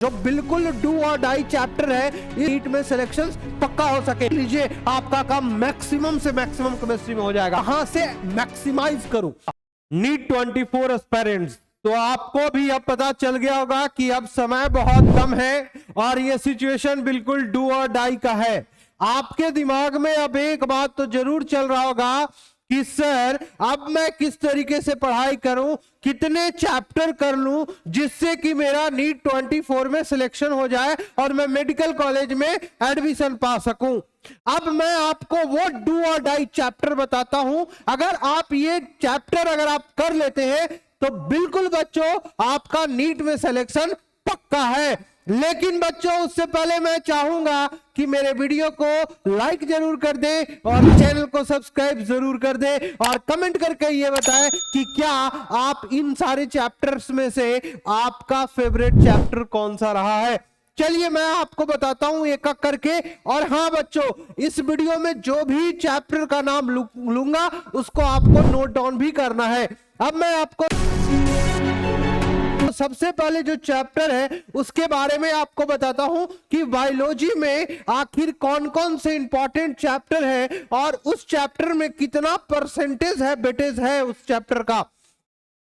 जो बिल्कुल डू और डाई चैप्टर है, इस नीट में सिलेक्शन पक्का हो सके। लीजिए आपका काम मैक्सिमम से मैक्सिमम केमिस्ट्री में हो जाएगा। कहां से मैक्सिमाइज करूं नीट 24 एस्पिरेंट्स। तो आपको भी अब पता चल गया होगा कि अब समय बहुत कम है और ये सिचुएशन बिल्कुल डू और डाई का है। आपके दिमाग में अब एक बात तो जरूर चल रहा होगा कि सर अब मैं किस तरीके से पढ़ाई करूं, कितने चैप्टर कर लूं जिससे कि मेरा नीट 24 में सिलेक्शन हो जाए और मैं मेडिकल कॉलेज में एडमिशन पा सकूं। अब मैं आपको वो डू और डाई चैप्टर बताता हूं। अगर आप ये चैप्टर अगर आप कर लेते हैं तो बिल्कुल बच्चों आपका नीट में सिलेक्शन पक्का है। लेकिन बच्चों उससे पहले मैं चाहूंगा कि मेरे वीडियो को लाइक जरूर कर दें और चैनल को सब्सक्राइब जरूर कर दें और कमेंट करके ये बताएं कि क्या आप इन सारे चैप्टर्स में से आपका फेवरेट चैप्टर कौन सा रहा है। चलिए मैं आपको बताता हूं एक एक करके। और हाँ बच्चों, इस वीडियो में जो भी चैप्टर का नाम लूंगा उसको आपको नोट डाउन भी करना है। अब मैं आपको सबसे पहले जो चैप्टर है उसके बारे में आपको बताता हूं कि बायोलॉजी में आखिर कौन कौन से इंपॉर्टेंट चैप्टर है और उस चैप्टर में कितना परसेंटेज है वेटेज है उस चैप्टर का।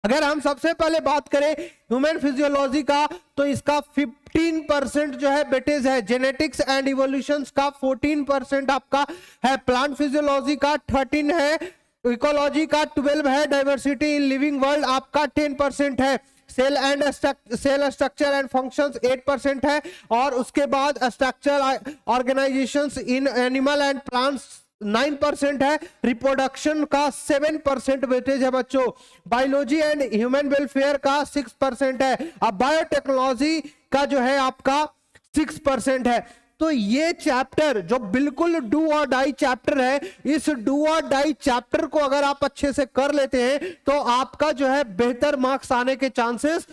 अगर हम सबसे पहले बात करें ह्यूमन फिजियोलॉजी का तो इसका 15% जो है वेटेज है। जेनेटिक्स एंड इवोल्यूशन का 14% आपका है। प्लांट फिजियोलॉजी का 13 है। इकोलॉजी का 12 है। डाइवर्सिटी इन लिविंग वर्ल्ड आपका 10% है। सेल स्ट्रक्चर एंड फंक्शंस 8% है। और उसके बाद structure organisations in animal and plants 9% है। रिप्रोडक्शन का 7% वेटेज है बच्चों। बायोलॉजी एंड ह्यूमन वेलफेयर का 6% है। अब बायोटेक्नोलॉजी का जो है आपका 6% है। तो ये चैप्टर जो बिल्कुल डू और डाई चैप्टर है, इस डू और डाई चैप्टर को अगर आप अच्छे से कर लेते हैं तो आपका जो है बेहतर मार्क्स आने के चांसेस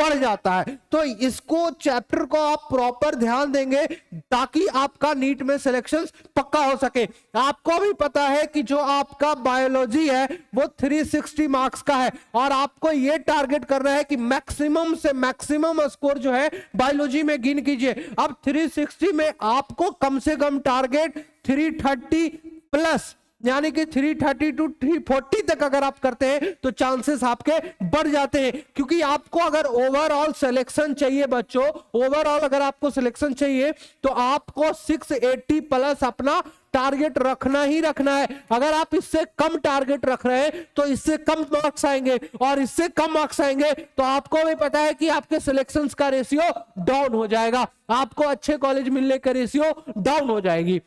बढ़ जाता है। तो इसको चैप्टर को आप प्रॉपर ध्यान देंगे ताकि आपका नीट में सिलेक्शन पक्का हो सके। आपको भी पता है कि जो आपका बायोलॉजी है वो 360 मार्क्स का है और आपको ये टारगेट करना है कि मैक्सिमम से मैक्सिमम स्कोर जो है बायोलॉजी में गिन कीजिए। अब 360 में आपको कम से कम टारगेट 330 प्लस यानी कि 330 टू 340 तक अगर आप करते हैं तो चांसेस आपके बढ़ जाते हैं। क्योंकि आपको अगर ओवरऑल सिलेक्शन चाहिए बच्चों, ओवरऑल अगर आपको सिलेक्शन चाहिए तो आपको 680 प्लस अपना टारगेट रखना ही रखना है। अगर आप इससे कम टारगेट रख रहे हैं तो इससे कम मार्क्स आएंगे और इससे कम मार्क्स आएंगे तो आपको भी पता है कि आपके सिलेक्शंस का रेशियो डाउन हो जाएगा। आपको अच्छे कॉलेज मिलने का रेशियो डाउन हो जाएगी।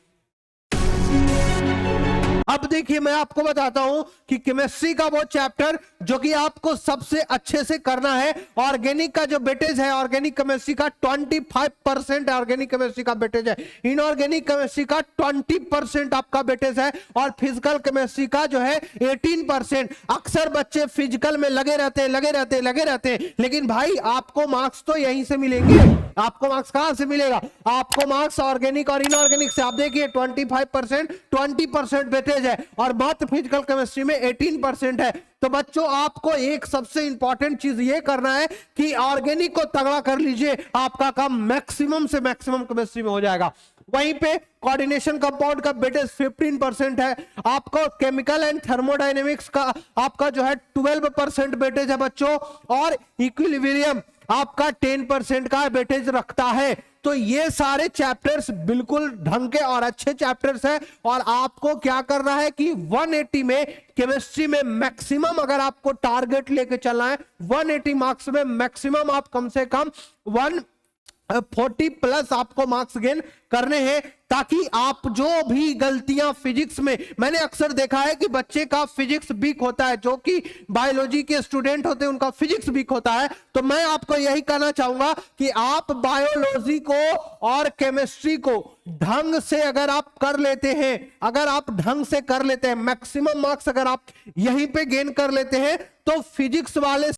अब देखिए मैं आपको बताता हूं कि केमिस्ट्री का वो चैप्टर जो कि आपको सबसे अच्छे से करना है। ऑर्गेनिक का जो वेटेज है, ऑर्गेनिक केमिस्ट्री का 25% ऑर्गेनिक केमिस्ट्री का वेटेज है। इनऑर्गेनिक केमिस्ट्री का 20% आपका वेटेज है और फिजिकल केमिस्ट्री का जो है 18%। अक्सर बच्चे फिजिकल में लगे रहते हैं, लेकिन भाई आपको मार्क्स तो यहीं से मिलेंगे। आपको मार्क्स कहां से मिलेगा? आपको मार्क्स ऑर्गेनिक और इनऑर्गेनिक से। आप देखिए 25% 20% वेटेज है और मात्र फिजिकल केमिस्ट्री में 18% है। तो बच्चों आपको एक सबसे इंपॉर्टेंट चीज ये करना है कि ऑर्गेनिक को तगड़ा कर लीजिए, आपका काम मैक्सिमम से मैक्सिमम केमिस्ट्री में हो जाएगा। वहीं पे कोऑर्डिनेशन कंपाउंड का वेटेज 15% है। आपको केमिकल एंड थर्मोडायनेमिक्स का आपका जो है 12% वेटेज है बच्चों और इक्विलिब्रियम आपका 10% का वेटेज रखता है। तो ये सारे चैप्टर्स बिल्कुल ढंग के और अच्छे चैप्टर्स हैं और आपको क्या करना है कि 180 में केमिस्ट्री में मैक्सिमम अगर आपको टारगेट लेके चलना है 180 मार्क्स में मैक्सिमम आप कम से कम 140 प्लस आपको मार्क्स गेन करने हैं ताकि आप जो भी गलतियां फिजिक्स में, मैंने अक्सर देखा है कि बच्चे का फिजिक्स वीक होता है, जो कि बायोलॉजी के स्टूडेंट होते हैं उनका फिजिक्स वीक होता है। तो मैं आपको यही कहना चाहूंगा कि आप बायोलॉजी को और केमिस्ट्री को ढंग से अगर आप कर लेते हैं, अगर आप ढंग से कर लेते हैं, मैक्सिमम मार्क्स अगर आप यहीं पे गेन कर लेते हैं तो फिजिक्स वाले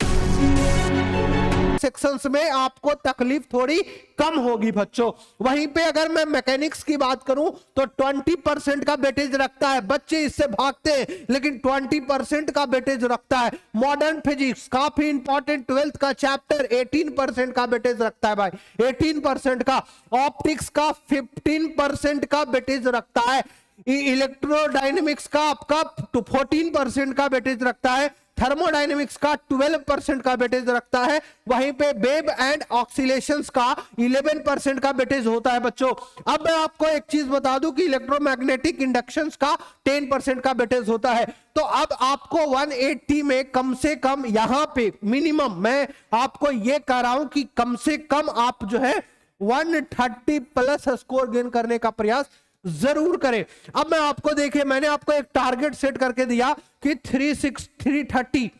सेक्शंस में आपको तकलीफ थोड़ी कम होगी बच्चों। वहीं पे अगर मैं मैकेनिक्स की बात करूं तो 20% का वेटेज रखता है, बच्चे इससे भागते हैं लेकिन 20% का वेटेज रखता है। मॉडर्न फिजिक्स काफी इंपॉर्टेंट 12th का चैप्टर 18% का वेटेज रखता है भाई, 18% का। ऑप्टिक्स का 15% का वेटेज रखता है। इलेक्ट्रोडायनेमिक्स का आपका 14% का वेटेज रखता है। थर्मोडायनेमिक्स का 12% का वेटेज रखता है। वहीं पे वेव एंड ऑक्सीलेशंस का 11% का वेटेज होता है बच्चों। अब मैं आपको एक चीज बता दूं कि इलेक्ट्रोमैग्नेटिक इंडक्शंस का 10% का वेटेज होता है। तो अब आपको 180 में कम से कम यहां पे मिनिमम मैं आपको ये कह रहा हूं कि कम से कम आप जो है 130 प्लस स्कोर गेन करने का प्रयास जरूर करें। अब मैं आपको देखिए, मैंने आपको एक टारगेट सेट करके दिया कि 330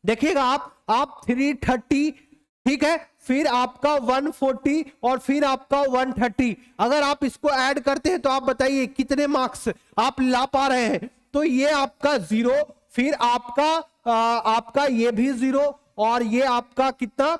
देखिएगा आप 330, ठीक है, फिर आपका 140 और फिर आपका 130। अगर आप इसको ऐड करते हैं तो आप बताइए कितने मार्क्स आप ला पा रहे हैं। तो ये आपका 0, फिर आपका ये भी 0 और ये आपका कितना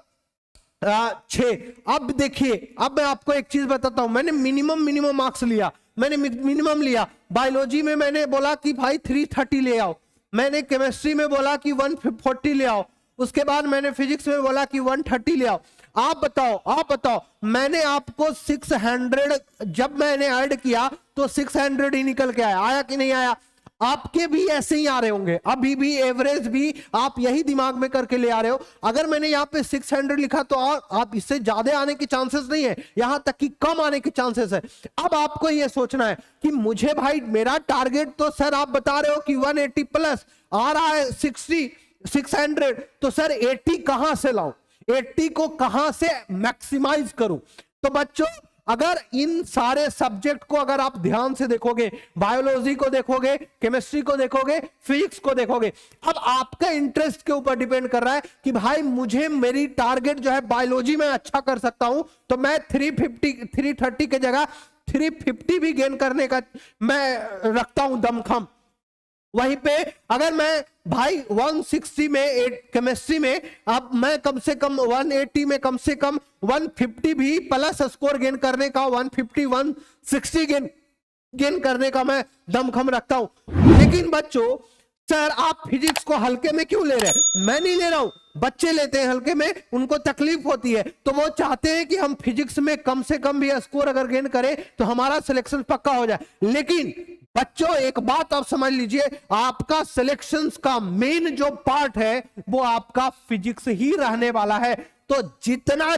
6। अब देखिए, अब मैं आपको एक चीज बताता हूं, मैंने मिनिमम मार्क्स लिया, मैंने मिनिमम लिया। बायोलॉजी में मैंने बोला कि भाई 330 ले आओ, मैंने केमिस्ट्री में बोला कि 140 ले आओ, उसके बाद मैंने फिजिक्स में बोला कि 130 ले आओ। आप बताओ मैंने आपको 600 जब मैंने ऐड किया तो 600 ही निकल के आया कि नहीं आया? आपके भी ऐसे ही आ रहे होंगे, अभी भी एवरेज भी आप यही दिमाग में करके ले आ रहे हो। अगर मैंने यहाँ पे 600 लिखा तो और आप इससे ज्यादा आने की चांसेस नहीं है, यहां तक कि कम आने की चांसेस है। अब आपको ये सोचना है कि मुझे भाई मेरा टारगेट तो सर आप बता रहे हो कि 180 प्लस आ रहा है 600, तो सर 80 कहां से लाऊं, 80 को कहां से मैक्सिमाइज करूं? तो बच्चों अगर इन सारे सब्जेक्ट को अगर आप ध्यान से देखोगे, बायोलॉजी को देखोगे, केमिस्ट्री को देखोगे, फिजिक्स को देखोगे, अब आपका इंटरेस्ट के ऊपर डिपेंड कर रहा है कि भाई मुझे मेरी टारगेट जो है बायोलॉजी में अच्छा कर सकता हूं तो मैं 330 के जगह 350 भी गेन करने का मैं रखता हूं दमखम। वहीं पे अगर मैं भाई 160 में केमिस्ट्री में, अब मैं कम से कम 180 में कम से कम 150 भी प्लस स्कोर गेन करने का, 150 160 गेन करने का मैं दमखम रखता हूं। लेकिन बच्चों सर आप फिजिक्स को हल्के में क्यों ले रहे हैं? मैं नहीं ले रहा हूं, बच्चे लेते हैं हल्के में, उनको तकलीफ होती है तो वो चाहते हैं कि हम फिजिक्स में कम से कम भी स्कोर अगर गेन करें तो हमारा सिलेक्शन पक्का हो जाए। लेकिन बच्चों एक बात आप समझ लीजिए, आपका सिलेक्शंस का मेन जो पार्ट है वो आपका फिजिक्स ही रहने वाला है। तो जितना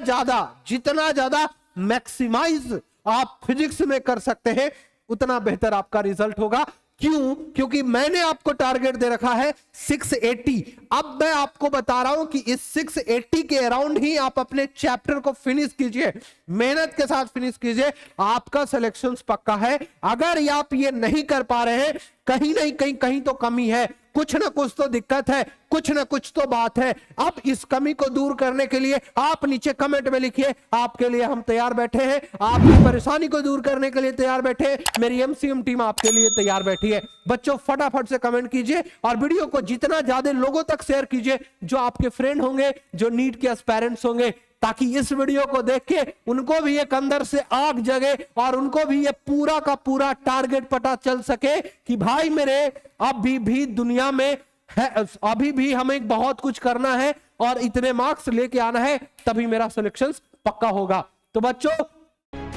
ज्यादा मैक्सिमाइज आप फिजिक्स में कर सकते हैं उतना बेहतर आपका रिजल्ट होगा। क्यों? क्योंकि मैंने आपको टारगेट दे रखा है 680। अब मैं आपको बता रहा हूं कि इस 680 के अराउंड ही आप अपने चैप्टर को फिनिश कीजिए, मेहनत के साथ फिनिश कीजिए, आपका सिलेक्शन पक्का है। अगर आप ये नहीं कर पा रहे हैं, कहीं तो कमी है, कुछ ना कुछ तो दिक्कत है, कुछ ना कुछ तो बात है। अब इस कमी को दूर करने के लिए आप नीचे कमेंट में लिखिए, आपके लिए हम तैयार बैठे हैं, आपकी परेशानी को दूर करने के लिए तैयार बैठे हैं, मेरी एमसीएम टीम आपके लिए तैयार बैठी है। बच्चों फटाफट से कमेंट कीजिए और वीडियो को जितना ज्यादा लोगों तक शेयर कीजिए, जो आपके फ्रेंड होंगे, जो नीट के एस्पायरेंट्स होंगे, ताकि इस वीडियो को देख के उनको भी एक अंदर से आग जगे और उनको भी ये पूरा का पूरा टारगेट पता चल सके कि भाई मेरे अभी भी दुनिया में है, अभी भी हमें बहुत कुछ करना है और इतने मार्क्स लेके आना है, तभी मेरा सिलेक्शन पक्का होगा। तो बच्चों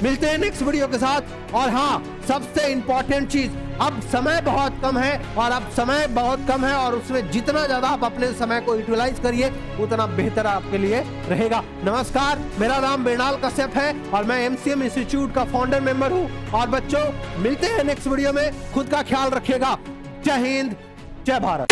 मिलते हैं नेक्स्ट वीडियो के साथ। और हाँ, सबसे इंपॉर्टेंट चीज, अब समय बहुत कम है और उसमें जितना ज्यादा आप अपने समय को यूटिलाइज करिए उतना बेहतर आपके लिए रहेगा। नमस्कार, मेरा नाम मृणाल कश्यप है और मैं एमसीएम इंस्टीट्यूट का फाउंडर मेंबर हूं। और बच्चों मिलते हैं नेक्स्ट वीडियो में, खुद का ख्याल रखिएगा। जय हिंद, जय भारत।